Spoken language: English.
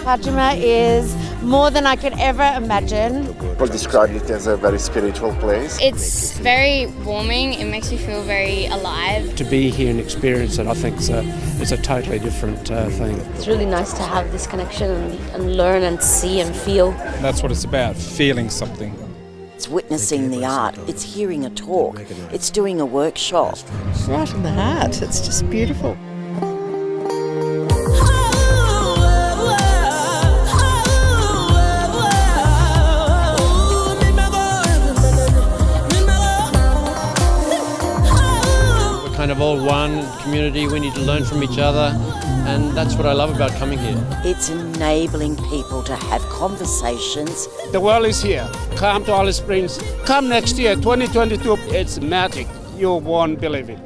Parrtjima is more than I could ever imagine. People describe it as a very spiritual place. It's very warming, it makes you feel very alive. To be here and experience it, I think it's a totally different thing. It's really nice to have this connection and learn and see and feel. That's what it's about, feeling something. It's witnessing the art, it's hearing a talk, it's doing a workshop. Right in the heart, it's just beautiful. Kind of all one community, we need to learn from each other, and that's what I love about coming here. It's enabling people to have conversations. The world is here. Come to Alice Springs. Come next year, 2022. It's magic. You won't believe it.